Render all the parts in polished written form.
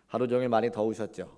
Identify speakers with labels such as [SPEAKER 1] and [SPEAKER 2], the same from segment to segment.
[SPEAKER 1] 하루 종일 많이 더우셨죠?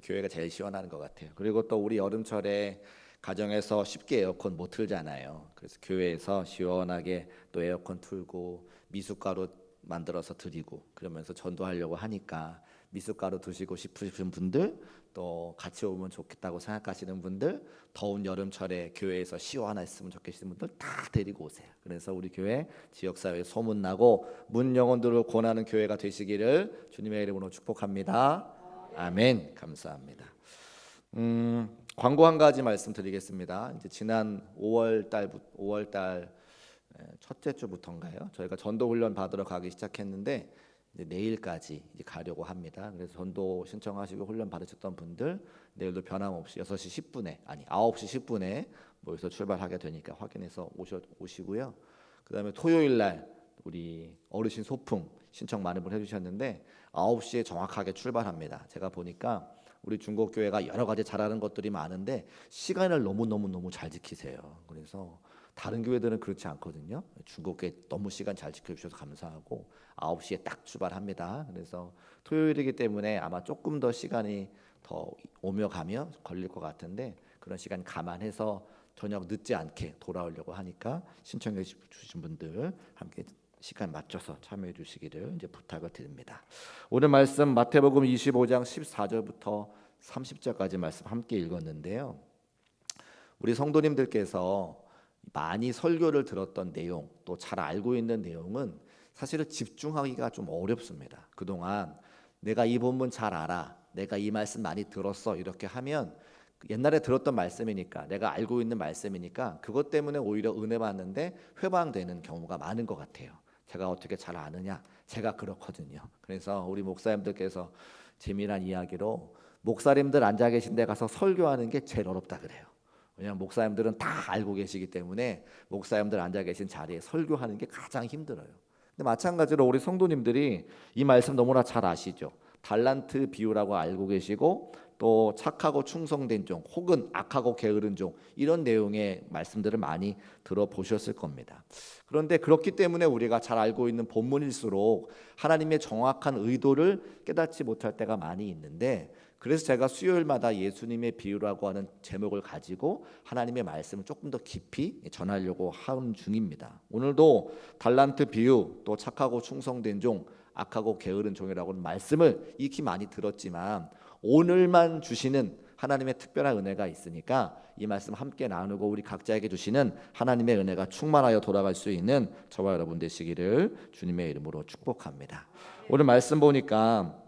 [SPEAKER 1] 교회가 제일 시원한 것 같아요. 그리고 또 우리 여름철에 가정에서 쉽게 에어컨 못 틀잖아요. 그래서 교회에서 시원하게 또 에어컨 틀고 미숫가루 만들어서 드리고 그러면서 전도하려고 하니까 미숫가루 드시고 싶으신 분들 또 같이 오면 좋겠다고 생각하시는 분들 더운 여름철에 교회에서 시원했으면 좋겠는 분들 다 데리고 오세요. 그래서 우리 교회 지역사회에 소문나고 문 영혼들을 권하는 교회가 되시기를 주님의 이름으로 축복합니다. 아멘. 감사합니다. 광고 한 가지 말씀드리겠습니다. 이제 지난 5월 달 첫째 주부터인가요? 저희가 전도 훈련 받으러 가기 시작했는데 이제 내일까지 이제 가려고 합니다. 그래서 전도 신청하시고 훈련 받으셨던 분들 내일도 변함없이 6시 10분에 아니 9시 10분에 모여서 출발하게 되니까 확인해서 오시고요. 그다음에 토요일 날 우리 어르신 소풍 신청 많은 분 해주셨는데 9시에 정확하게 출발합니다. 제가 보니까 우리 중국교회가 여러 가지 잘하는 것들이 많은데 시간을 너무 잘 지키세요. 그래서 다른 교회들은 그렇지 않거든요. 중국교회 너무 시간 잘 지켜주셔서 감사하고 9시에 딱 출발합니다. 그래서 토요일이기 때문에 아마 조금 더 시간이 더 오며 가며 걸릴 것 같은데 그런 시간 감안해서 저녁 늦지 않게 돌아오려고 하니까 신청해 주신 분들 함께 시간 맞춰서 참여해 주시기를 이제 부탁을 드립니다. 오늘 말씀 마태복음 25장 14절부터 30절까지 말씀 함께 읽었는데요. 우리 성도님들께서 많이 설교를 들었던 내용 또 잘 알고 있는 내용은 사실은 집중하기가 좀 어렵습니다. 그동안 내가 이 본문 잘 알아, 내가 이 말씀 많이 들었어 이렇게 하면 옛날에 들었던 말씀이니까 내가 알고 있는 말씀이니까 그것 때문에 오히려 은혜 받는데 회방되는 경우가 많은 것 같아요. 제가 어떻게 잘 아느냐? 제가 그렇거든요. 그래서 우리 목사님들께서 재미난 이야기로 목사님들 앉아 계신 데 가서 설교하는 게 제일 어렵다 그래요. 왜냐하면 목사님들은 다 알고 계시기 때문에 목사님들 앉아 계신 자리에 설교하는 게 가장 힘들어요. 근데 마찬가지로 우리 성도님들이 이 말씀 너무나 잘 아시죠? 달란트 비유라고 알고 계시고 또 착하고 충성된 종 혹은 악하고 게으른 종 이런 내용의 말씀들을 많이 들어보셨을 겁니다. 그런데 그렇기 때문에 우리가 잘 알고 있는 본문일수록 하나님의 정확한 의도를 깨닫지 못할 때가 많이 있는데 그래서 제가 수요일마다 예수님의 비유라고 하는 제목을 가지고 하나님의 말씀을 조금 더 깊이 전하려고 하는 중입니다. 오늘도 달란트 비유 또 착하고 충성된 종 악하고 게으른 종이라고 하는 말씀을 익히 많이 들었지만 오늘만 주시는 하나님의 특별한 은혜가 있으니까 이 말씀 함께 나누고 우리 각자에게 주시는 하나님의 은혜가 충만하여 돌아갈 수 있는 저와 여러분 되시기를 주님의 이름으로 축복합니다. 오늘 말씀 보니까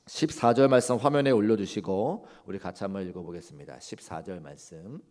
[SPEAKER 1] 14절 말씀 화면에 올려주시고 우리 같이 한번 읽어보겠습니다. 14절 말씀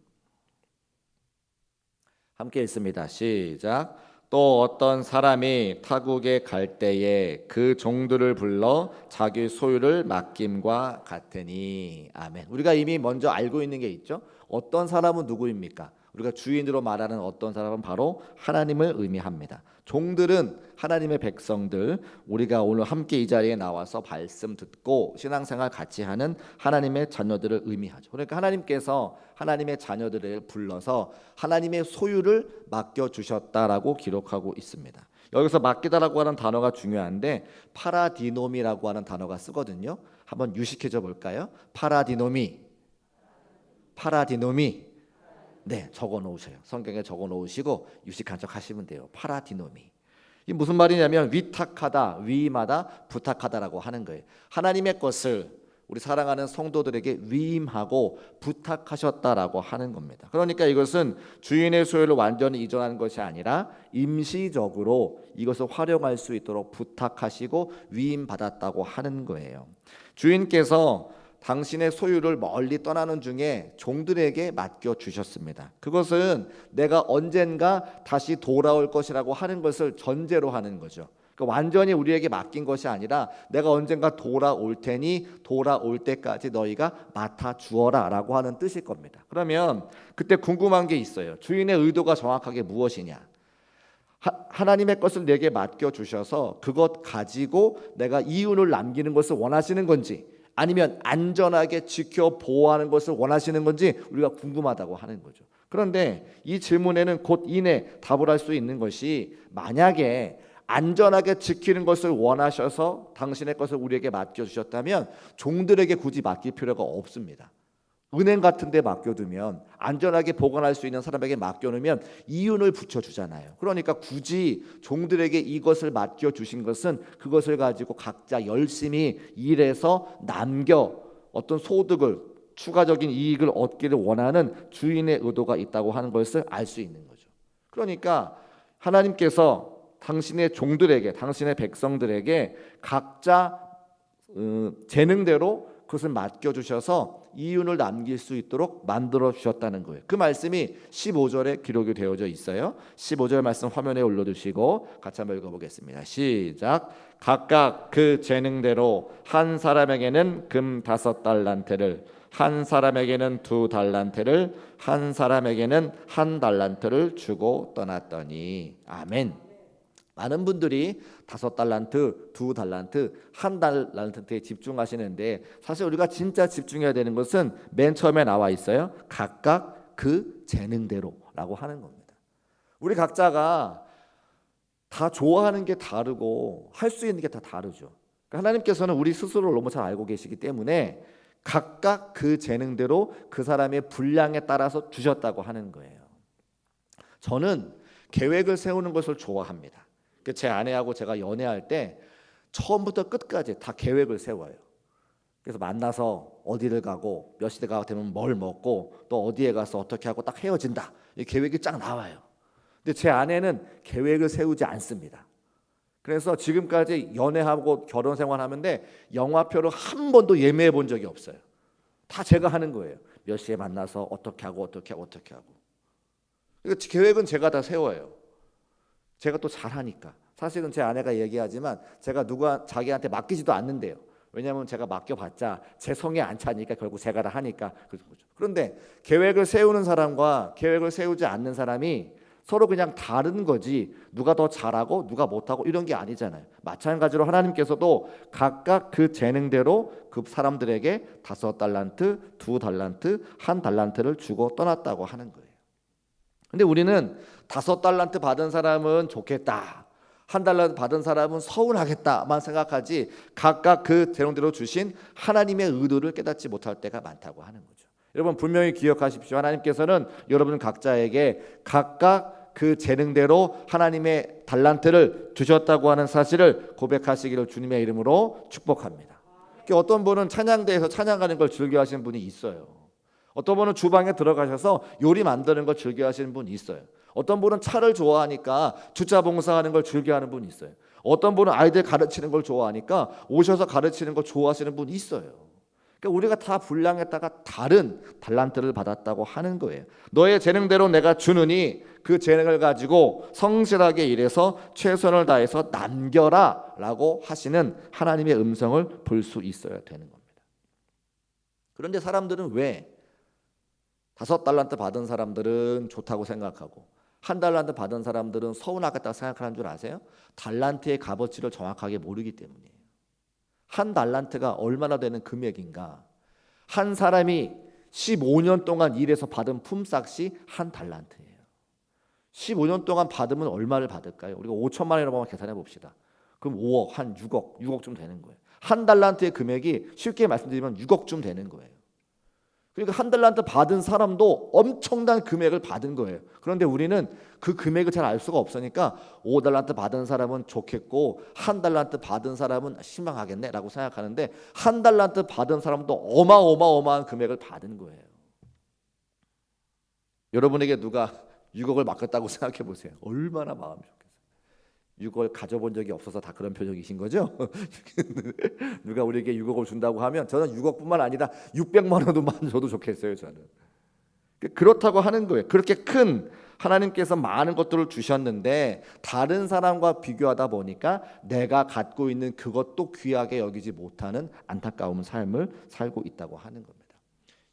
[SPEAKER 1] 함께 읽습니다. 시작. 또 어떤 사람이 타국에 갈 때에 그 종들을 불러 자기 소유를 맡김과 같으니. 아멘. 우리가 이미 먼저 알고 있는 게 있죠. 어떤 사람은 누구입니까? 우리가 주인으로 말하는 어떤 사람은 바로 하나님을 의미합니다. 종들은 하나님의 백성들, 우리가 오늘 함께 이 자리에 나와서 말씀 듣고 신앙생활 같이 하는 하나님의 자녀들을 의미하죠. 그러니까 하나님께서 하나님의 자녀들을 불러서 하나님의 소유를 맡겨주셨다라고 기록하고 있습니다. 여기서 맡기다라고 하는 단어가 중요한데 파라디노미라고 하는 단어가 쓰거든요. 한번 유식해져 볼까요? 파라디노미. 네, 적어 놓으세요. 성경에 적어 놓으시고 유식한 척 하시면 돼요. 파라디노미. 이 무슨 말이냐면 위탁하다, 위임하다, 부탁하다라고 하는 거예요. 하나님의 것을 우리 사랑하는 성도들에게 위임하고 부탁하셨다라고 하는 겁니다. 그러니까 이것은 주인의 소유를 완전히 이전하는 것이 아니라 임시적으로 이것을 활용할 수 있도록 부탁하시고 위임받았다고 하는 거예요. 주인께서 당신의 소유를 멀리 떠나는 중에 종들에게 맡겨주셨습니다. 그것은 내가 언젠가 다시 돌아올 것이라고 하는 것을 전제로 하는 거죠. 그러니까 완전히 우리에게 맡긴 것이 아니라 내가 언젠가 돌아올 테니 돌아올 때까지 너희가 맡아주어라 라고 하는 뜻일 겁니다. 그러면 그때 궁금한 게 있어요. 주인의 의도가 정확하게 무엇이냐? 하나님의 것을 내게 맡겨주셔서 그것 가지고 내가 이윤을 남기는 것을 원하시는 건지 아니면 안전하게 지켜 보호하는 것을 원하시는 건지 우리가 궁금하다고 하는 거죠. 그런데 이 질문에는 곧 이내 답을 할 수 있는 것이 만약에 안전하게 지키는 것을 원하셔서 당신의 것을 우리에게 맡겨주셨다면 종들에게 굳이 맡길 필요가 없습니다. 은행 같은 데 맡겨두면 안전하게 보관할 수 있는 사람에게 맡겨놓으면 이윤을 붙여주잖아요. 그러니까 굳이 종들에게 이것을 맡겨주신 것은 그것을 가지고 각자 열심히 일해서 남겨 어떤 소득을 추가적인 이익을 얻기를 원하는 주인의 의도가 있다고 하는 것을 알 수 있는 거죠. 그러니까 하나님께서 당신의 종들에게, 당신의 백성들에게 각자 재능대로 그것을 맡겨주셔서 이윤을 남길 수 있도록 만들어 주셨다는 거예요. 그 말씀이 15절에 기록이 되어져 있어요. 15절 말씀 화면에 올려두시고 같이 한번 읽어보겠습니다. 시작. 각각 그 재능대로 한 사람에게는 금 5달란트를, 한 사람에게는 2달란트를, 한 사람에게는 1달란트를 주고 떠났더니. 아멘. 많은 분들이 5달란트, 2달란트, 1달란트에 집중하시는데 사실 우리가 진짜 집중해야 되는 것은 맨 처음에 나와 있어요. 각각 그 재능대로라고 하는 겁니다. 우리 각자가 다 좋아하는 게 다르고 할 수 있는 게 다 다르죠. 하나님께서는 우리 스스로를 너무 잘 알고 계시기 때문에 각각 그 재능대로 그 사람의 분량에 따라서 주셨다고 하는 거예요. 저는 계획을 세우는 것을 좋아합니다. 제 아내하고 제가 연애할 때 처음부터 끝까지 다 계획을 세워요. 그래서 만나서 어디를 가고 몇 시대가 되면 뭘 먹고 또 어디에 가서 어떻게 하고 딱 헤어진다. 이 계획이 쫙 나와요. 근데 제 아내는 계획을 세우지 않습니다. 그래서 지금까지 연애하고 결혼 생활하는데 영화표를 한 번도 예매해 본 적이 없어요. 다 제가 하는 거예요. 몇 시에 만나서 어떻게 하고 어떻게 하고 어떻게 하고. 그러니까 계획은 제가 다 세워요. 제가 또 잘하니까. 사실은 제 아내가 얘기하지만 제가 누가 자기한테 맡기지도 않는데요. 왜냐하면 제가 맡겨봤자 제 성에 안 차니까 결국 제가 다 하니까. 그런데 계획을 세우는 사람과 계획을 세우지 않는 사람이 서로 그냥 다른 거지 누가 더 잘하고 누가 못하고 이런 게 아니잖아요. 마찬가지로 하나님께서도 각각 그 재능대로 그 사람들에게 5달란트, 2달란트, 1달란트를 주고 떠났다고 하는 거예요. 근데 우리는 5달란트 받은 사람은 좋겠다, 1달란트 받은 사람은 서운하겠다만 생각하지 각각 그 재능대로 주신 하나님의 의도를 깨닫지 못할 때가 많다고 하는 거죠. 여러분 분명히 기억하십시오. 하나님께서는 여러분 각자에게 각각 그 재능대로 하나님의 달란트를 주셨다고 하는 사실을 고백하시기를 주님의 이름으로 축복합니다. 어떤 분은 찬양대에서 찬양하는 걸 즐겨하시는 분이 있어요. 어떤 분은 주방에 들어가셔서 요리 만드는 걸 즐겨하시는 분이 있어요. 어떤 분은 차를 좋아하니까 주차 봉사하는 걸 즐겨하는 분이 있어요. 어떤 분은 아이들 가르치는 걸 좋아하니까 오셔서 가르치는 걸 좋아하시는 분이 있어요. 그러니까 우리가 다 분량에 따라 다른 달란트를 받았다고 하는 거예요. 너의 재능대로 내가 주느니 그 재능을 가지고 성실하게 일해서 최선을 다해서 남겨라 라고 하시는 하나님의 음성을 볼 수 있어야 되는 겁니다. 그런데 사람들은 왜 5달란트 받은 사람들은 좋다고 생각하고 1달란트 받은 사람들은 서운하겠다고 생각하는 줄 아세요? 달란트의 값어치를 정확하게 모르기 때문이에요. 1달란트가 얼마나 되는 금액인가? 한 사람이 15년 동안 일해서 받은 품삯이 1달란트예요. 15년 동안 받으면 얼마를 받을까요? 우리가 5천만 원이라고 한번 계산해 봅시다. 그럼 5억, 한 6억쯤 되는 거예요. 1달란트의 금액이 쉽게 말씀드리면 6억쯤 되는 거예요. 그러니까 1달란트 받은 사람도 엄청난 금액을 받은 거예요. 그런데 우리는 그 금액을 잘 알 수가 없으니까 5달란트 받은 사람은 좋겠고 1달란트 받은 사람은 실망하겠네 라고 생각하는데 1달란트 받은 사람도 어마어마한 금액을 받은 거예요. 여러분에게 누가 6억을 맡겼다고 생각해 보세요. 얼마나 마음이 좋겠어요. 6억을 가져본 적이 없어서 다 그런 표정이신 거죠? 누가 우리에게 6억을 준다고 하면 저는 6억뿐만 아니라 600만 원만 줘도 좋겠어요. 저는. 그렇다고 하는 거예요. 그렇게 큰 하나님께서 많은 것들을 주셨는데 다른 사람과 비교하다 보니까 내가 갖고 있는 그것도 귀하게 여기지 못하는 안타까운 삶을 살고 있다고 하는 겁니다.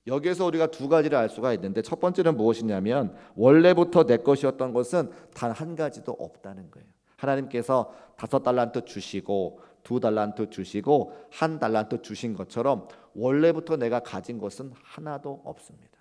[SPEAKER 1] 여기에서 우리가 두 가지를 알 수가 있는데 첫 번째는 무엇이냐면 원래부터 내 것이었던 것은 단 한 가지도 없다는 거예요. 하나님께서 5달란트 주시고 2달란트 주시고 1달란트 주신 것처럼 원래부터 내가 가진 것은 하나도 없습니다.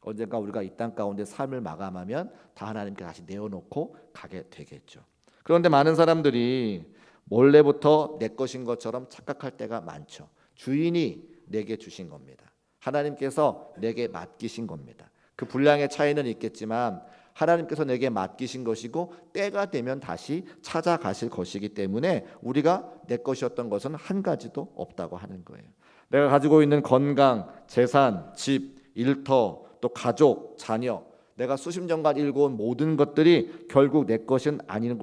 [SPEAKER 1] 언젠가 우리가 이 땅 가운데 삶을 마감하면 다 하나님께 다시 내어놓고 가게 되겠죠. 그런데 많은 사람들이 몰래부터 내 것인 것처럼 착각할 때가 많죠. 주인이 내게 주신 겁니다. 하나님께서 내게 맡기신 겁니다. 그 분량의 차이는 있겠지만 하나님께서 내게 맡기신 것이고 때가 되면 다시 찾아가실 것이기 때문에 우리가 내 것이었던 것은 한 가지도 없다고 하는 거예요. 내가 가지고 있는 건강, 재산, 집, 일터, 또 가족, 자녀, 내가 수십 년간 읽어온 모든 것들이 결국 내 것은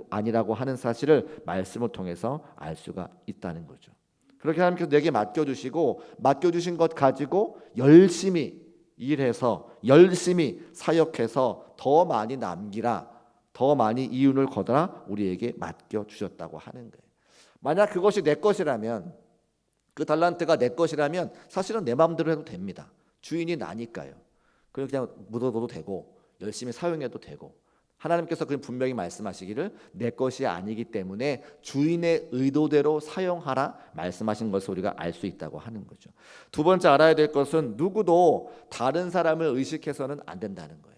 [SPEAKER 1] 아니라고 하는 사실을 말씀을 통해서 알 수가 있다는 거죠. 그렇게 하나님께서 내게 맡겨주시고 맡겨주신 것 가지고 열심히 일해서 열심히 사역해서 더 많이 남기라, 더 많이 이윤을 거둬라 우리에게 맡겨주셨다고 하는 거예요. 만약 그것이 내 것이라면, 그 달란트가 내 것이라면 사실은 내 마음대로 해도 됩니다. 주인이 나니까요. 그냥 묻어둬도 되고 열심히 사용해도 되고, 하나님께서 분명히 말씀하시기를 내 것이 아니기 때문에 주인의 의도대로 사용하라 말씀하신 것을 우리가 알 수 있다고 하는 거죠. 두 번째 알아야 될 것은 누구도 다른 사람을 의식해서는 안 된다는 거예요.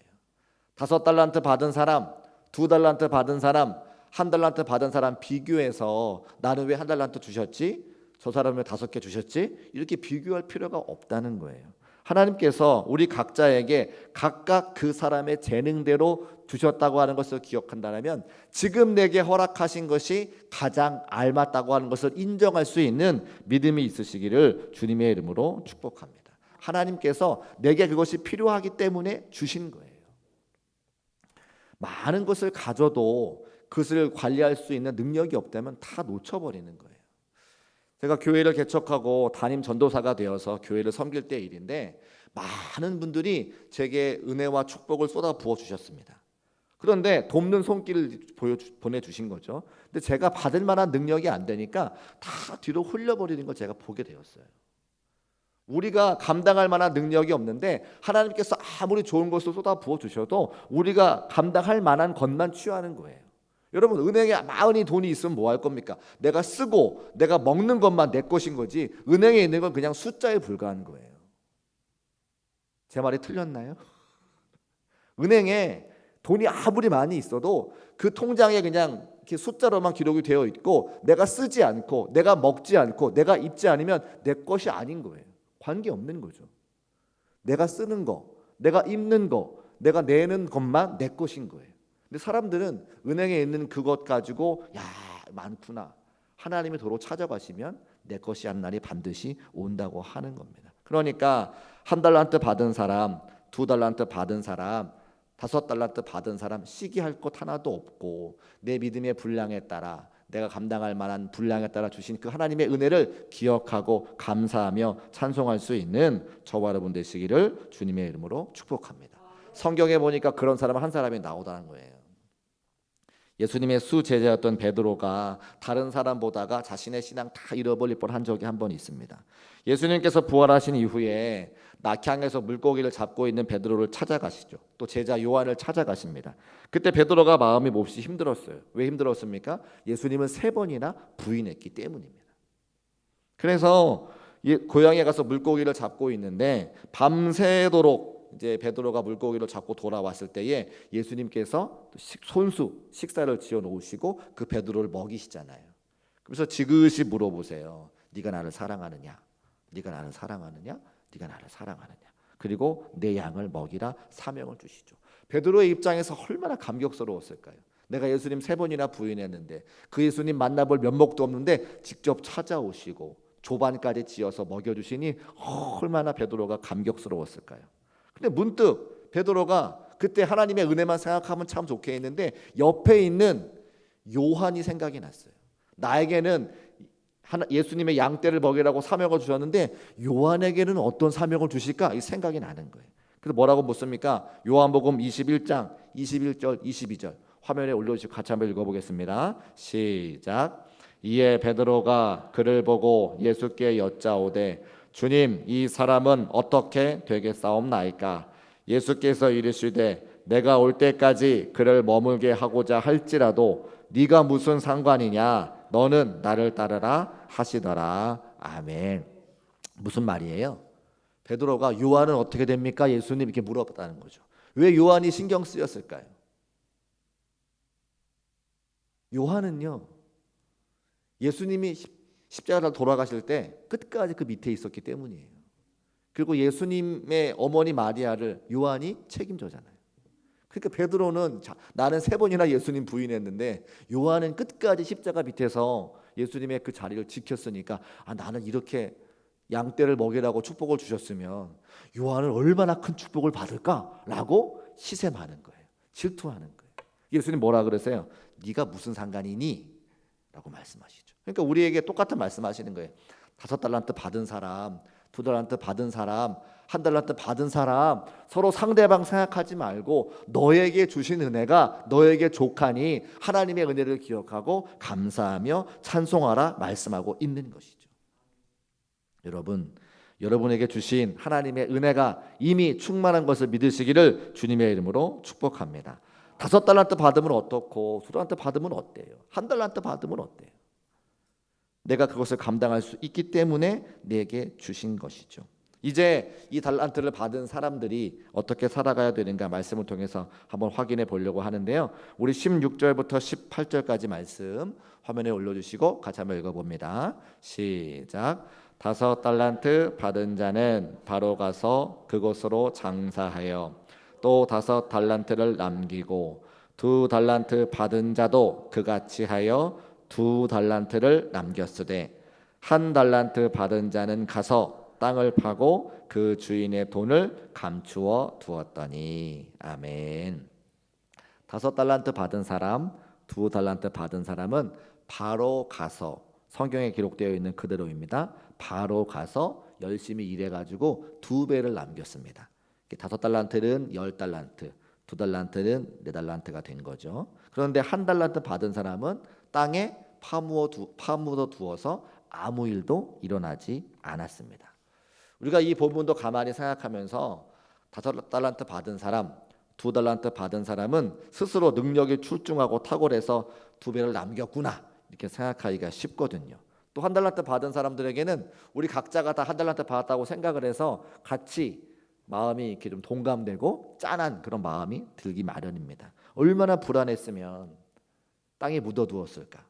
[SPEAKER 1] 5달란트 받은 사람, 2달란트 받은 사람, 1달란트 받은 사람 비교해서 나는 왜 1달란트 주셨지? 저 사람은 왜 5개 주셨지? 이렇게 비교할 필요가 없다는 거예요. 하나님께서 우리 각자에게 각각 그 사람의 재능대로 주셨다고 하는 것을 기억한다면 지금 내게 허락하신 것이 가장 알맞다고 하는 것을 인정할 수 있는 믿음이 있으시기를 주님의 이름으로 축복합니다. 하나님께서 내게 그것이 필요하기 때문에 주신 거예요. 많은 것을 가져도 그것을 관리할 수 있는 능력이 없다면 다 놓쳐버리는 거예요. 제가 교회를 개척하고 담임 전도사가 되어서 교회를 섬길 때 일인데 많은 분들이 제게 은혜와 축복을 쏟아 부어 주셨습니다. 그런데 돕는 손길을 보내주신 거죠. 근데 제가 받을 만한 능력이 안 되니까 다 뒤로 흘려버리는 걸 제가 보게 되었어요. 우리가 감당할 만한 능력이 없는데 하나님께서 아무리 좋은 것을 쏟아 부어 주셔도 우리가 감당할 만한 것만 취하는 거예요. 여러분, 은행에 많이 돈이 있으면 뭐 할 겁니까? 내가 쓰고 내가 먹는 것만 내 것인 거지 은행에 있는 건 그냥 숫자에 불과한 거예요. 제 말이 틀렸나요? 은행에 돈이 아무리 많이 있어도 그 통장에 그냥 이렇게 숫자로만 기록이 되어 있고 내가 쓰지 않고 내가 먹지 않고 내가 입지 않으면 내 것이 아닌 거예요. 관계없는 거죠. 내가 쓰는 거, 내가 입는 거, 내가 내는 것만 내 것인 거예요. 근데 사람들은 은행에 있는 그것 가지고 야 많구나, 하나님이 도로 찾아가시면 내 것이 한 날이 반드시 온다고 하는 겁니다. 그러니까 1달란트 받은 사람, 2달란트 받은 사람, 5달란트 받은 사람 시기할 것 하나도 없고 내 믿음의 분량에 따라 내가 감당할 만한 분량에 따라 주신 그 하나님의 은혜를 기억하고 감사하며 찬송할 수 있는 저와 여러분 되시기를 주님의 이름으로 축복합니다. 성경에 보니까 그런 사람 한 사람이 나오다는 거예요. 예수님의 수제자였던 베드로가 다른 사람 보다가 자신의 신앙 다 잃어버릴 뻔한 적이 한 번 있습니다. 예수님께서 부활하신 이후에 낙향에서 물고기를 잡고 있는 베드로를 찾아가시죠. 또 제자 요한을 찾아가십니다. 그때 베드로가 마음이 몹시 힘들었어요. 왜 힘들었습니까? 예수님은 3번이나 부인했기 때문입니다. 그래서 고향에 가서 물고기를 잡고 있는데 밤새도록 이제 베드로가 물고기를 잡고 돌아왔을 때에 예수님께서 손수 식사를 지어 놓으시고 그 베드로를 먹이시잖아요. 그래서 지그시 물어보세요. 네가 나를 사랑하느냐? 네가 나를 사랑하느냐? 네가 나를 사랑하느냐? 그리고 내 양을 먹이라 사명을 주시죠. 베드로의 입장에서 얼마나 감격스러웠을까요? 내가 예수님 3번이나 부인했는데 그 예수님 만나볼 면목도 없는데 직접 찾아오시고 조반까지 지어서 먹여주시니 얼마나 베드로가 감격스러웠을까요? 근데 문득 베드로가 그때 하나님의 은혜만 생각하면 참 좋겠는데 옆에 있는 요한이 생각이 났어요. 나에게는 예수님의 양떼를 먹이라고 사명을 주셨는데 요한에게는 어떤 사명을 주실까? 이 생각이 나는 거예요. 그래서 뭐라고 묻습니까? 요한복음 21장 21절 22절 화면에 올려주시고 같이 한번 읽어보겠습니다. 시작. 이에 베드로가 그를 보고 예수께 여짜오되 주님, 이 사람은 어떻게 되겠사옵나이까? 예수께서 이르시되 내가 올 때까지 그를 머물게 하고자 할지라도 네가 무슨 상관이냐? 너는 나를 따르라 하시더라. 아멘. 무슨 말이에요? 베드로가 요한은 어떻게 됩니까? 예수님 이렇게 물어봤다는 거죠. 왜 요한이 신경 쓰였을까요? 요한은요, 예수님이 십자가를 돌아가실 때 끝까지 그 밑에 있었기 때문이에요. 그리고 예수님의 어머니 마리아를 요한이 책임져잖아요. 그러니까 베드로는 나는 3번이나 예수님 부인했는데, 요한은 끝까지 십자가 밑에서 예수님의 그 자리를 지켰으니까 나는 이렇게 양떼를 먹이라고 축복을 주셨으면 요한은 얼마나 큰 축복을 받을까라고 시샘하는 거예요. 질투하는 거예요. 예수님 뭐라 그러세요? 네가 무슨 상관이니? 라고 말씀하시죠. 그러니까 우리에게 똑같은 말씀하시는 거예요. 5달란트 받은 사람, 2달란트 받은 사람, 1달란트 받은 사람, 서로 상대방 생각하지 말고 너에게 주신 은혜가 너에게 족하니 하나님의 은혜를 기억하고 감사하며 찬송하라 말씀하고 있는 것이죠. 여러분, 여러분에게 주신 하나님의 은혜가 이미 충만한 것을 믿으시기를 주님의 이름으로 축복합니다. 5달란트 받으면 어떻고 2달란트 받으면 어때요? 1달란트 받으면 어때요? 내가 그것을 감당할 수 있기 때문에 내게 주신 것이죠. 이제 이 달란트를 받은 사람들이 어떻게 살아가야 되는가 말씀을 통해서 한번 확인해 보려고 하는데요. 우리 16절부터 18절까지 말씀 화면에 올려주시고 같이 한번 읽어봅니다. 시작. 5달란트 받은 자는 바로 가서 그곳으로 장사하여 또 5달란트를 남기고 2달란트 받은 자도 그같이 하여 2달란트를 남겼으되 1달란트 받은 자는 가서 땅을 파고 그 주인의 돈을 감추어 두었더니. 아멘. 5달란트 받은 사람, 2달란트 받은 사람은 바로 가서, 성경에 기록되어 있는 그대로입니다. 바로 가서 열심히 일해가지고 2배를 남겼습니다. 5달란트는 10달란트, 2달란트는 4달란트가 된 거죠. 그런데 1달란트 받은 사람은 땅에 파묻어 두어서 아무 일도 일어나지 않았습니다. 우리가 이 본문도 가만히 생각하면서 5달란트 받은 사람, 2달란트 받은 사람은 스스로 능력이 출중하고 탁월해서 2배를 남겼구나 이렇게 생각하기가 쉽거든요. 또 1달란트 받은 사람들에게는 우리 각자가 다 1달란트 받았다고 생각을 해서 같이 마음이 이렇게 좀 동감되고 짠한 그런 마음이 들기 마련입니다. 얼마나 불안했으면 땅에 묻어두었을까.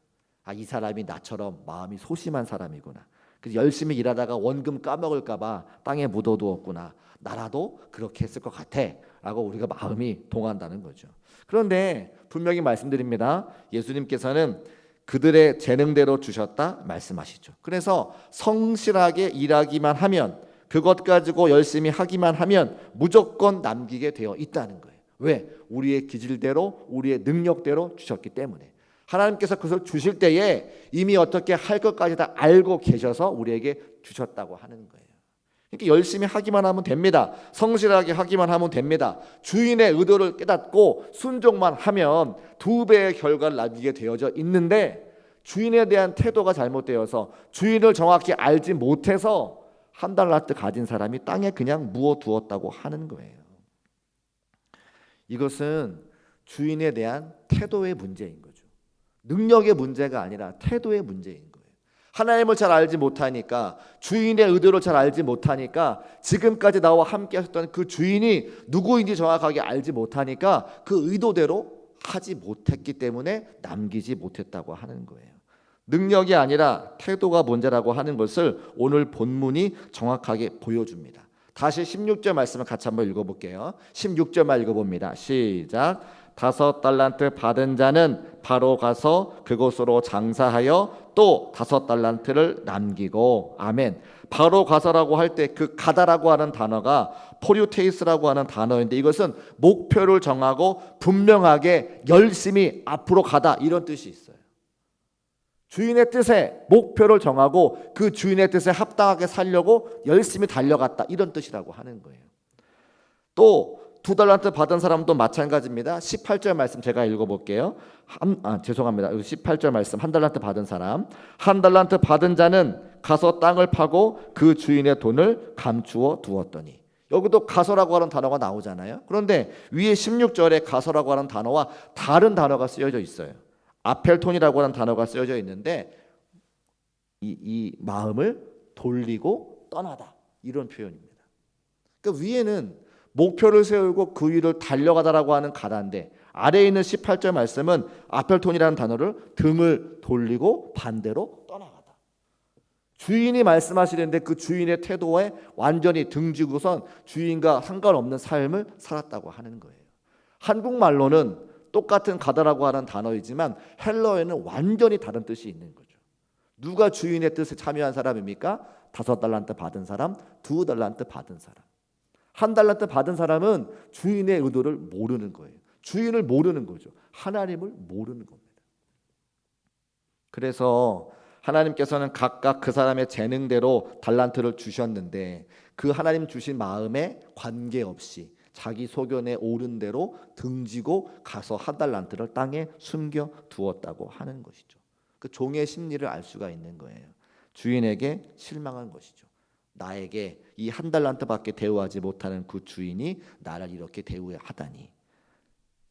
[SPEAKER 1] 이 사람이 나처럼 마음이 소심한 사람이구나. 그래서 열심히 일하다가 원금 까먹을까봐 땅에 묻어두었구나. 나라도 그렇게 했을 것 같아 라고 우리가 마음이 동한다는 거죠. 그런데 분명히 말씀드립니다. 예수님께서는 그들의 재능대로 주셨다 말씀하시죠. 그래서 성실하게 일하기만 하면, 그것 가지고 열심히 하기만 하면 무조건 남기게 되어 있다는 거예요. 왜? 우리의 기질대로, 우리의 능력대로 주셨기 때문에. 하나님께서 그것을 주실 때에 이미 어떻게 할 것까지 다 알고 계셔서 우리에게 주셨다고 하는 거예요. 그러니까 열심히 하기만 하면 됩니다. 성실하게 하기만 하면 됩니다. 주인의 의도를 깨닫고 순종만 하면 2배의 결과를 남기게 되어져 있는데, 주인에 대한 태도가 잘못되어서 주인을 정확히 알지 못해서 1달란트 가진 사람이 땅에 그냥 묻어두었다고 하는 거예요. 이것은 주인에 대한 태도의 문제인 거죠. 능력의 문제가 아니라 태도의 문제인 거예요. 하나님을 잘 알지 못하니까, 주인의 의도를 잘 알지 못하니까, 지금까지 나와 함께 하셨던 그 주인이 누구인지 정확하게 알지 못하니까 그 의도대로 하지 못했기 때문에 남기지 못했다고 하는 거예요. 능력이 아니라 태도가 문제라고 하는 것을 오늘 본문이 정확하게 보여줍니다. 다시 16절 말씀을 같이 한번 읽어볼게요. 16절만 읽어봅니다. 시작. 5달란트 받은 자는 바로 가서 그곳으로 장사하여 또 5달란트를 남기고. 아멘. 바로 가서라고 할 때 그 가다라고 하는 단어가 포류테이스라고 하는 단어인데, 이것은 목표를 정하고 분명하게 열심히 앞으로 가다 이런 뜻이 있어요. 주인의 뜻에 목표를 정하고 그 주인의 뜻에 합당하게 살려고 열심히 달려갔다 이런 뜻이라고 하는 거예요. 또 2달란트 받은 사람도 마찬가지입니다. 18절 말씀 제가 읽어볼게요. 죄송합니다. 18절 말씀. 1달란트 받은 사람, 1달란트 받은 자는 가서 땅을 파고 그 주인의 돈을 감추어 두었더니. 여기도 가서라고 하는 단어가 나오잖아요. 그런데 위에 16절에 가서라고 하는 단어와 다른 단어가 쓰여져 있어요. 아펠톤이라고 하는 단어가 쓰여져 있는데, 이 마음을 돌리고 떠나다 이런 표현입니다. 그러니까 위에는 목표를 세우고 그 위를 달려가다라고 하는 가다인데, 아래에 있는 18절 말씀은 아펠톤이라는 단어를 등을 돌리고 반대로 떠나가다. 주인이 말씀하시는데 그 주인의 태도에 완전히 등지고선 주인과 상관없는 삶을 살았다고 하는 거예요. 한국말로는 똑같은 가다라고 하는 단어이지만 헬러에는 완전히 다른 뜻이 있는 거죠. 누가 주인의 뜻에 참여한 사람입니까? 5달란트 받은 사람, 2달란트 받은 사람. 1달란트 받은 사람은 주인의 의도를 모르는 거예요. 주인을 모르는 거죠. 하나님을 모르는 겁니다. 그래서 하나님께서는 각각 그 사람의 재능대로 달란트를 주셨는데 그 하나님 주신 마음에 관계없이 자기 소견에 오른 대로 등지고 가서 1달란트를 땅에 숨겨 두었다고 하는 것이죠. 그 종의 심리를 알 수가 있는 거예요. 주인에게 실망한 것이죠. 나에게 이 1달란트밖에 대우하지 못하는 그 주인이 나를 이렇게 대우하다니.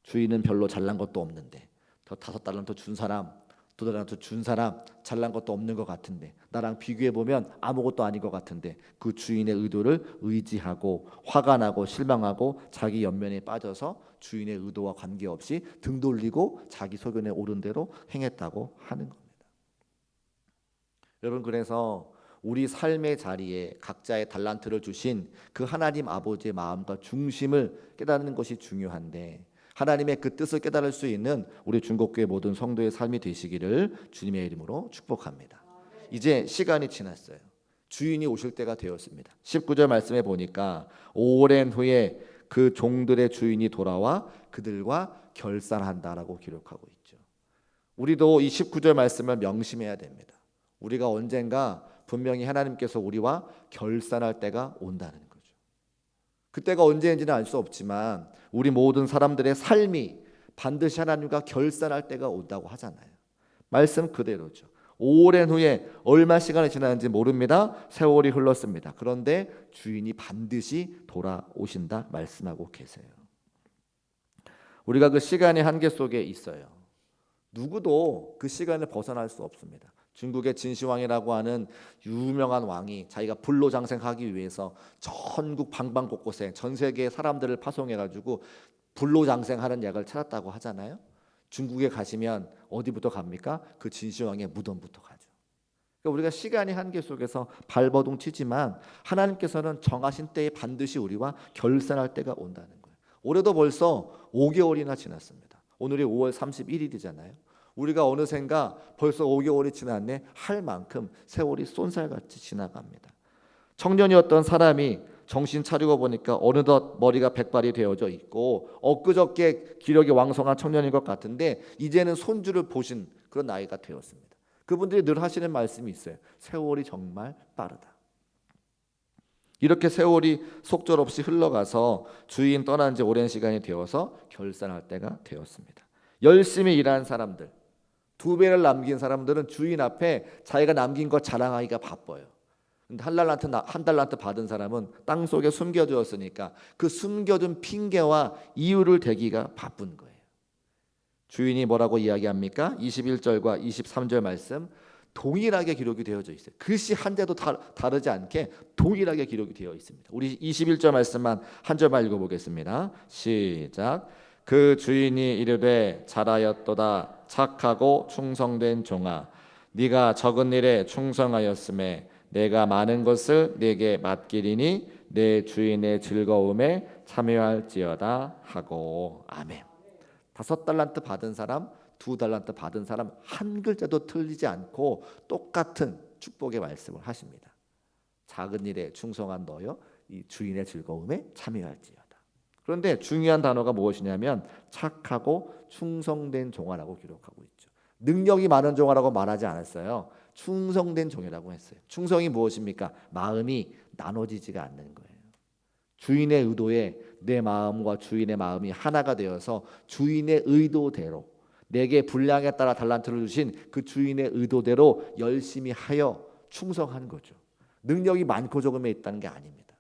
[SPEAKER 1] 주인은 별로 잘난 것도 없는데 더 5달란트 준 사람, 2달란트 준 사람 잘난 것도 없는 것 같은데 나랑 비교해 보면 아무것도 아닌 것 같은데 그 주인의 의도를 의지하고 화가 나고 실망하고 자기 연면에 빠져서 주인의 의도와 관계없이 등 돌리고 자기 소견에 오른 대로 행했다고 하는 겁니다. 여러분, 그래서 우리 삶의 자리에 각자의 달란트를 주신 그 하나님 아버지의 마음과 중심을 깨닫는 것이 중요한데 하나님의 그 뜻을 깨달을 수 있는 우리 중국교회 모든 성도의 삶이 되시기를 주님의 이름으로 축복합니다. 이제 시간이 지났어요. 주인이 오실 때가 되었습니다. 19절 말씀에 보니까 오랜 후에 그 종들의 주인이 돌아와 그들과 결산한다라고 기록하고 있죠. 우리도 이 19절 말씀을 명심해야 됩니다. 우리가 언젠가 분명히 하나님께서 우리와 결산할 때가 온다는 거죠. 그때가 언제인지는 알 수 없지만 우리 모든 사람들의 삶이 반드시 하나님과 결산할 때가 온다고 하잖아요. 말씀 그대로죠. 오랜 후에 얼마 시간이 지났는지 모릅니다. 세월이 흘렀습니다. 그런데 주인이 반드시 돌아오신다 말씀하고 계세요. 우리가 그 시간의 한계 속에 있어요. 누구도 그 시간을 벗어날 수 없습니다. 중국의 진시황이라고 하는 유명한 왕이 자기가 불로장생하기 위해서 전국 방방곳곳에 전 세계의 사람들을 파송해가지고 불로장생하는 약을 찾았다고 하잖아요. 중국에 가시면 어디부터 갑니까? 그 진시황의 무덤부터 가죠. 그러니까 우리가 시간의 한계 속에서 발버둥 치지만 하나님께서는 정하신 때에 반드시 우리와 결산할 때가 온다는 거예요. 올해도 벌써 5개월이나 지났습니다. 오늘이 5월 31일이잖아요. 우리가 어느샌가 벌써 5개월이 지났네 할 만큼 세월이 쏜살같이 지나갑니다. 청년이었던 사람이 정신 차리고 보니까 어느덧 머리가 백발이 되어져 있고 엊그저께 기력이 왕성한 청년인 것 같은데 이제는 손주를 보신 그런 나이가 되었습니다. 그분들이 늘 하시는 말씀이 있어요. 세월이 정말 빠르다. 이렇게 세월이 속절없이 흘러가서 주인 떠난 지 오랜 시간이 되어서 결산할 때가 되었습니다. 열심히 일한 사람들, 2배를 남긴 사람들은 주인 앞에 자기가 남긴 것 자랑하기가 바빠요. 근데 1달란트 받은 사람은 땅속에 숨겨두었으니까 그 숨겨둔 핑계와 이유를 대기가 바쁜 거예요. 주인이 뭐라고 이야기합니까? 21절과 23절 말씀 동일하게 기록이 되어져 있어요. 글씨 한 대도 다르지 않게 동일하게 기록이 되어 있습니다. 우리 21절 말씀만 한 절만 읽어보겠습니다. 시작. 그 주인이 이르되 잘하였도다 착하고 충성된 종아 네가 적은 일에 충성하였음에 내가 많은 것을 네게 맡기리니 내 주인의 즐거움에 참여할지어다 하고. 아멘. 5달란트 받은 사람, 2달란트 받은 사람 한 글자도 틀리지 않고 똑같은 축복의 말씀을 하십니다. 작은 일에 충성한 너여 이 주인의 즐거움에 참여할지어다. 그런데 중요한 단어가 무엇이냐면 착하고 충성된 종아라고 기록하고 있죠. 능력이 많은 종아라고 말하지 않았어요. 충성된 종이라고 했어요. 충성이 무엇입니까? 마음이 나눠지지가 않는 거예요. 주인의 의도에 내 마음과 주인의 마음이 하나가 되어서 주인의 의도대로 내게 분량에 따라 달란트를 주신 그 주인의 의도대로 열심히 하여 충성한 거죠. 능력이 많고 적음에 있다는 게 아닙니다.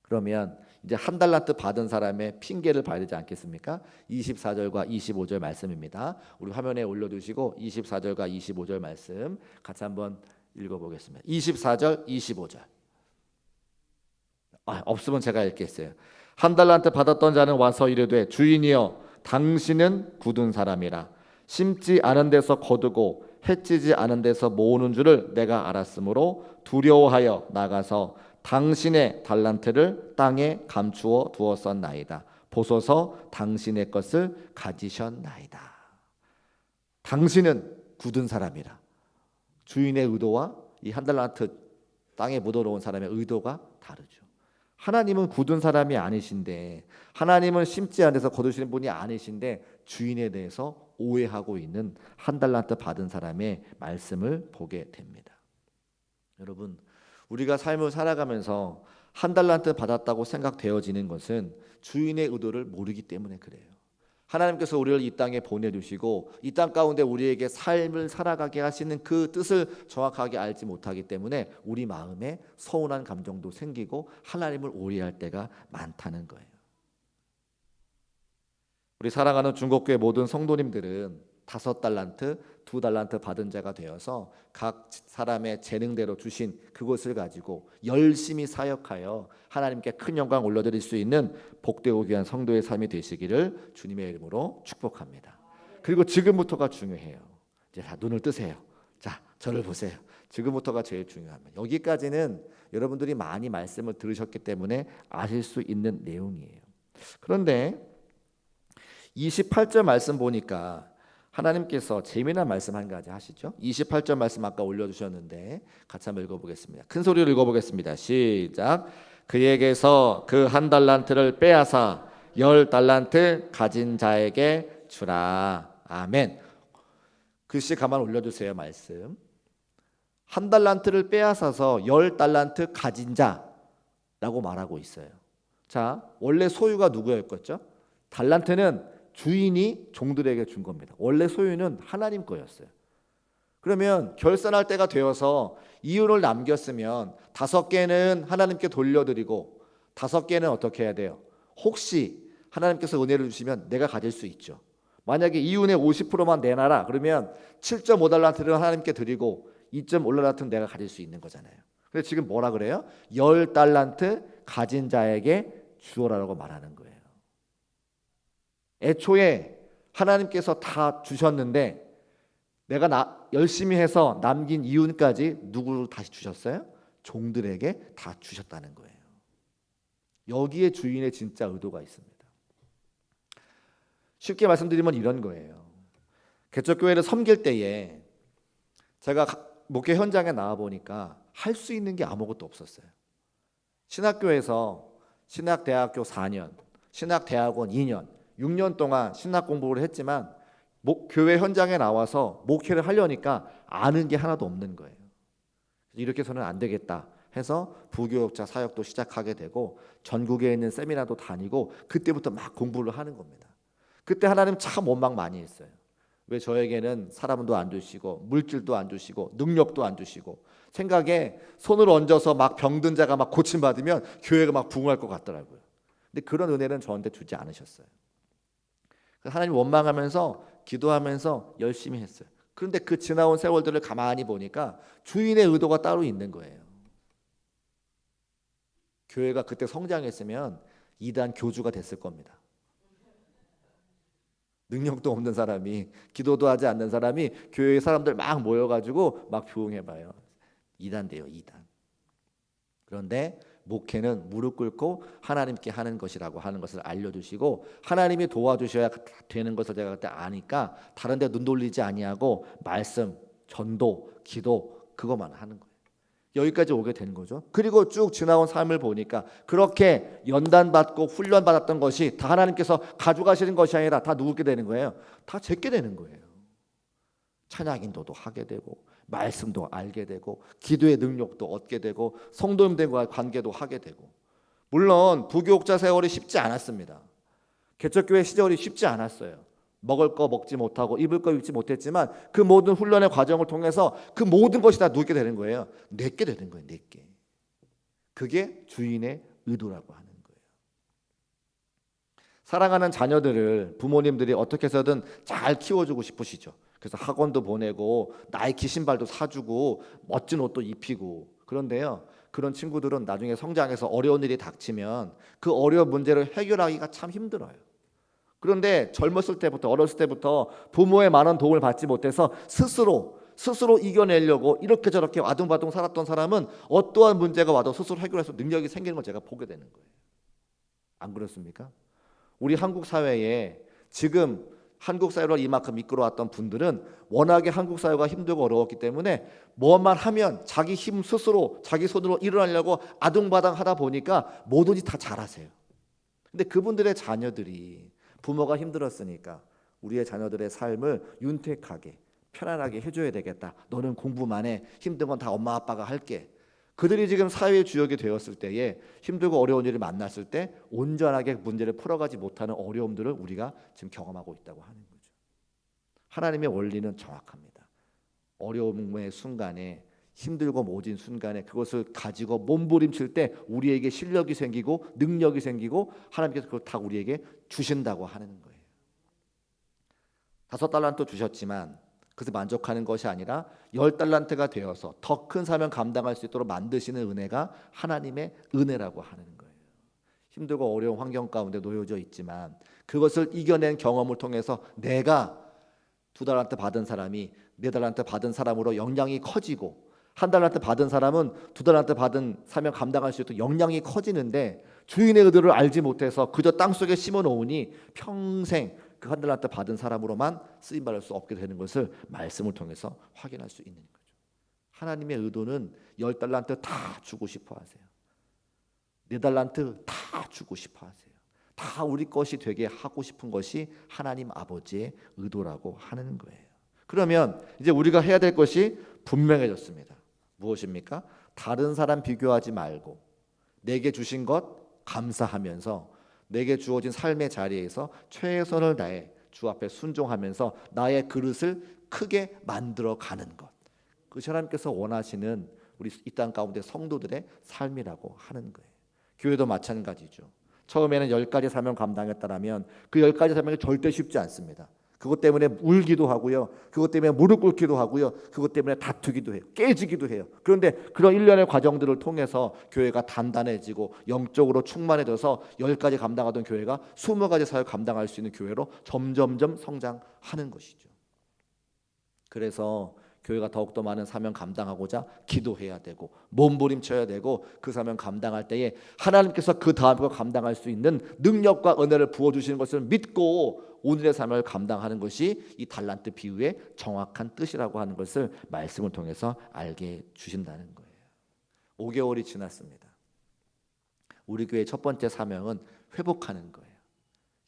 [SPEAKER 1] 그러면 이제 1달란트 받은 사람의 핑계를 봐야 되지 않겠습니까? 24절과 25절 말씀입니다. 우리 화면에 올려두시고 24절과 25절 말씀 같이 한번 읽어보겠습니다. 24절, 25절. 없으면 제가 읽겠어요. 1달란트 받았던 자는 와서 이르되 주인이여 당신은 굳은 사람이라. 심지 않은 데서 거두고 해치지 않은 데서 모으는 줄을 내가 알았으므로 두려워하여 나가서 당신의 달란트를 땅에 감추어 두었었나이다. 보소서 당신의 것을 가지셨나이다. 당신은 굳은 사람이라. 주인의 의도와 이 한 달란트 땅에 묻어놓은 사람의 의도가 다르죠. 하나님은 굳은 사람이 아니신데, 하나님은 심지 않은 데서 거두시는 분이 아니신데 주인에 대해서 오해하고 있는 한 달란트 받은 사람의 말씀을 보게 됩니다. 여러분, 우리가 삶을 살아가면서 한 달란트 받았다고 생각되어지는 것은 주인의 의도를 모르기 때문에 그래요. 하나님께서 우리를 이 땅에 보내주시고 이 땅 가운데 우리에게 삶을 살아가게 하시는 그 뜻을 정확하게 알지 못하기 때문에 우리 마음에 서운한 감정도 생기고 하나님을 오해할 때가 많다는 거예요. 우리 사랑하는 중국교회 모든 성도님들은 5달란트, 2달란트 받은 자가 되어서 각 사람의 재능대로 주신 그것을 가지고 열심히 사역하여 하나님께 큰 영광 올려드릴 수 있는 복되고 귀한 성도의 삶이 되시기를 주님의 이름으로 축복합니다. 그리고 지금부터가 중요해요. 이제 다 눈을 뜨세요. 자, 저를 보세요. 지금부터가 제일 중요합니다. 여기까지는 여러분들이 많이 말씀을 들으셨기 때문에 아실 수 있는 내용이에요. 그런데 28절 말씀 보니까 하나님께서 재미난 말씀 한 가지 하시죠. 28절 말씀 아까 올려주셨는데 같이 한번 읽어보겠습니다. 큰 소리로 읽어보겠습니다. 시작. 그에게서 그 한 달란트를 빼앗아 10달란트 가진 자에게 주라. 아멘. 글씨 가만 올려주세요. 말씀. 한 달란트를 빼앗아서 10달란트 가진 자라고 말하고 있어요. 자, 원래 소유가 누구였겠죠? 달란트는 주인이 종들에게 준 겁니다. 원래 소유는 하나님 거였어요. 그러면 결산할 때가 되어서 이윤을 남겼으면 5개는 하나님께 돌려드리고 5개는 어떻게 해야 돼요? 혹시 하나님께서 은혜를 주시면 내가 가질 수 있죠. 만약에 이윤의 50%만 내놔라 그러면 7.5달란트를 하나님께 드리고 2.5달란트는 내가 가질 수 있는 거잖아요. 그래서 지금 뭐라 그래요? 10달란트 가진 자에게 주어라라고 말하는 거예요. 애초에 하나님께서 다 주셨는데 내가 열심히 해서 남긴 이윤까지 누구를 다시 주셨어요? 종들에게 다 주셨다는 거예요. 여기에 주인의 진짜 의도가 있습니다. 쉽게 말씀드리면 이런 거예요. 개척교회를 섬길 때에 제가 목회 현장에 나와 보니까 할 수 있는 게 아무것도 없었어요. 신학교에서 신학대학교 4년, 신학대학원 2년, 6년 동안 신학 공부를 했지만 교회 현장에 나와서 목회를 하려니까 아는 게 하나도 없는 거예요. 이렇게 해서는 안 되겠다 해서 부교육자 사역도 시작하게 되고 전국에 있는 세미나도 다니고 그때부터 막 공부를 하는 겁니다. 그때 하나님 참 원망 많이 했어요. 왜 저에게는 사람도 안 주시고 물질도 안 주시고 능력도 안 주시고 생각에 손을 얹어서 막 병든 자가 막 고침받으면 교회가 막 부흥할 것 같더라고요. 근데 그런 은혜는 저한테 주지 않으셨어요. 하나님 원망하면서 기도하면서 열심히 했어요. 그런데 그 지나온 세월들을 가만히 보니까 주인의 의도가 따로 있는 거예요. 교회가 그때 성장했으면 이단 교주가 됐을 겁니다. 능력도 없는 사람이, 기도도 하지 않는 사람이 교회의 사람들 막 모여가지고 막 부흥해봐요. 이단 돼요, 이단. 그런데 목회는 무릎 꿇고 하나님께 하는 것이라고 하는 것을 알려주시고 하나님이 도와주셔야 되는 것을 제가 그때 아니까 다른 데 눈 돌리지 아니하고 말씀, 전도, 기도 그것만 하는 거예요. 여기까지 오게 된 거죠. 그리고 쭉 지나온 삶을 보니까 그렇게 연단받고 훈련받았던 것이 다 하나님께서 가져가시는 것이 아니라 다 누구게 되는 거예요? 다 제게 되는 거예요. 찬양 인도도 하게 되고 말씀도 알게 되고 기도의 능력도 얻게 되고 성도님들과의 관계도 하게 되고 물론 부교육자 세월이 쉽지 않았습니다. 개척교회 시절이 쉽지 않았어요. 먹을 거 먹지 못하고 입을 거 입지 못했지만 그 모든 훈련의 과정을 통해서 그 모든 것이 다 누게 되는 거예요. 내게 되는 거예요. 내게. 그게 주인의 의도라고 하는 거예요. 사랑하는 자녀들을 부모님들이 어떻게 해서든 잘 키워주고 싶으시죠. 그래서 학원도 보내고 나이키 신발도 사주고 멋진 옷도 입히고 그런데요. 그런 친구들은 나중에 성장해서 어려운 일이 닥치면 그 어려운 문제를 해결하기가 참 힘들어요. 그런데 젊었을 때부터, 어렸을 때부터 부모의 많은 도움을 받지 못해서 스스로 이겨내려고 이렇게 저렇게 아둥바둥 살았던 사람은 어떠한 문제가 와도 스스로 해결할 수 능력이 생기는 걸 제가 보게 되는 거예요. 안 그렇습니까? 우리 한국 사회에 지금 한국 사회를 이만큼 이끌어왔던 분들은 워낙에 한국 사회가 힘들고 어려웠기 때문에 뭐만 하면 자기 힘 스스로 자기 손으로 일어나려고 아둥바둥 하다 보니까 뭐든지 다 잘하세요. 근데 그분들의 자녀들이 부모가 힘들었으니까 우리의 자녀들의 삶을 윤택하게 편안하게 해줘야 되겠다. 너는 공부만 해. 힘든 건 다 엄마 아빠가 할게. 그들이 지금 사회의 주역이 되었을 때에 힘들고 어려운 일을 만났을 때 온전하게 문제를 풀어가지 못하는 어려움들을 우리가 지금 경험하고 있다고 하는 거죠. 하나님의 원리는 정확합니다. 어려움의 순간에 힘들고 모진 순간에 그것을 가지고 몸부림칠 때 우리에게 실력이 생기고 능력이 생기고 하나님께서 그걸 다 우리에게 주신다고 하는 거예요. 5달란트 주셨지만 그래서 만족하는 것이 아니라 10달란트가 되어서 더 큰 사명 감당할 수 있도록 만드시는 은혜가 하나님의 은혜라고 하는 거예요. 힘들고 어려운 환경 가운데 놓여져 있지만 그것을 이겨낸 경험을 통해서 내가 2달란트 받은 사람이 4달란트 받은 사람으로 역량이 커지고 1달란트 받은 사람은 2달란트 받은 사명 감당할 수 있도록 역량이 커지는데 주인의 의도를 알지 못해서 그저 땅속에 심어 놓으니 평생 그 1달란트 받은 사람으로만 쓰임 받을 수 없게 되는 것을 말씀을 통해서 확인할 수 있는 거죠. 하나님의 의도는 10달란트 다 주고 싶어 하세요. 4달란트 다 주고 싶어 하세요. 다 우리 것이 되게 하고 싶은 것이 하나님 아버지의 의도라고 하는 거예요. 그러면 이제 우리가 해야 될 것이 분명해졌습니다. 무엇입니까? 다른 사람 비교하지 말고 내게 주신 것 감사하면서 내게 주어진 삶의 자리에서 최선을 다해 주 앞에 순종하면서 나의 그릇을 크게 만들어 가는 것. 그것이 하나님께서 원하시는 우리 이 땅 가운데 성도들의 삶이라고 하는 거예요. 교회도 마찬가지죠. 처음에는 10가지 사명 감당했다라면 그 10가지 사명이 절대 쉽지 않습니다. 그것 때문에 울기도 하고요. 그것 때문에 무릎 꿇기도 하고요. 그것 때문에 다투기도 해요. 깨지기도 해요. 그런데 그런 일련의 과정들을 통해서 교회가 단단해지고 영적으로 충만해져서 10가지 감당하던 교회가 20가지 사역 감당할 수 있는 교회로 점점점 성장하는 것이죠. 그래서 교회가 더욱더 많은 사명 감당하고자 기도해야 되고 몸부림쳐야 되고 그 사명 감당할 때에 하나님께서 그 다음 걸 감당할 수 있는 능력과 은혜를 부어주시는 것을 믿고 오늘의 삶을 감당하는 것이 이 달란트 비유의 정확한 뜻이라고 하는 것을 말씀을 통해서 알게 주신다는 거예요. 5개월이 지났습니다. 우리 교회의 첫 번째 사명은 회복하는 거예요.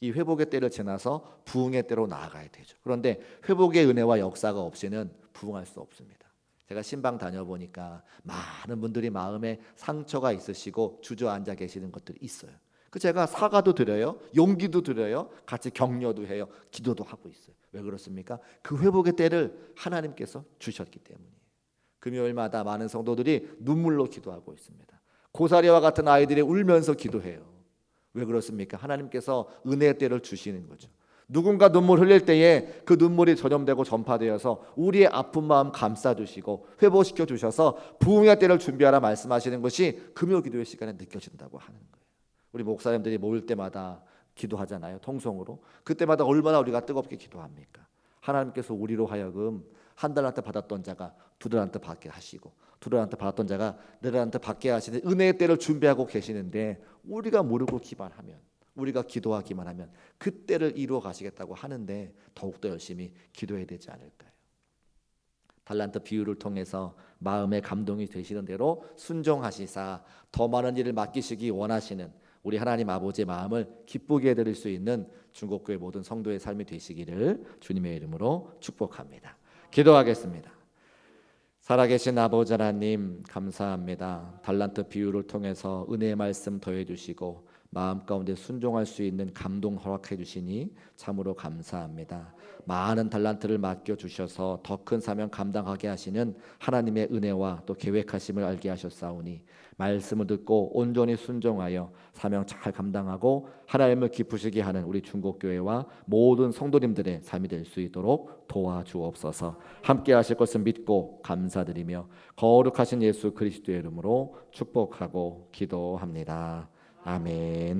[SPEAKER 1] 이 회복의 때를 지나서 부흥의 때로 나아가야 되죠. 그런데 회복의 은혜와 역사가 없이는 부흥할 수 없습니다. 제가 신방 다녀보니까 많은 분들이 마음에 상처가 있으시고 주저앉아 계시는 것들이 있어요. 그 제가 사과도 드려요, 용기도 드려요, 같이 격려도 해요, 기도도 하고 있어요. 왜 그렇습니까? 그 회복의 때를 하나님께서 주셨기 때문이에요. 금요일마다 많은 성도들이 눈물로 기도하고 있습니다. 고사리와 같은 아이들이 울면서 기도해요. 왜 그렇습니까? 하나님께서 은혜의 때를 주시는 거죠. 누군가 눈물 흘릴 때에 그 눈물이 전염되고 전파되어서 우리의 아픈 마음 감싸주시고 회복시켜 주셔서 부흥의 때를 준비하라 말씀하시는 것이 금요 기도의 시간에 느껴진다고 하는 거예요. 우리 목사님들이 모일 때마다 기도하잖아요. 통성으로. 그때마다 얼마나 우리가 뜨겁게 기도합니까? 하나님께서 우리로 하여금 1달란트 받았던 자가 2달란트 받게 하시고 2달란트 받았던 자가 4달란트 받게 하시는 은혜의 때를 준비하고 계시는데 우리가 무릎을 기반하면 우리가 기도하기만 하면 그 때를 이루어 가시겠다고 하는데 더욱더 열심히 기도해야 되지 않을까요? 달란트 비유를 통해서 마음의 감동이 되시는 대로 순종하시사 더 많은 일을 맡기시기 원하시는 우리 하나님 아버지의 마음을 기쁘게 해드릴 수 있는 중국교회 모든 성도의 삶이 되시기를 주님의 이름으로 축복합니다. 기도하겠습니다. 살아계신 아버지 하나님 감사합니다. 달란트 비유를 통해서 은혜의 말씀 더해주시고 마음 가운데 순종할 수 있는 감동 허락해 주시니 참으로 감사합니다. 많은 달란트를 맡겨주셔서 더 큰 사명 감당하게 하시는 하나님의 은혜와 또 계획하심을 알게 하셨사오니 말씀을 듣고 온전히 순종하여 사명 잘 감당하고 하나님을 기쁘시게 하는 우리 중국교회와 모든 성도님들의 삶이 될 수 있도록 도와주옵소서. 함께 하실 것을 믿고 감사드리며 거룩하신 예수 그리스도의 이름으로 축복하고 기도합니다. 아멘.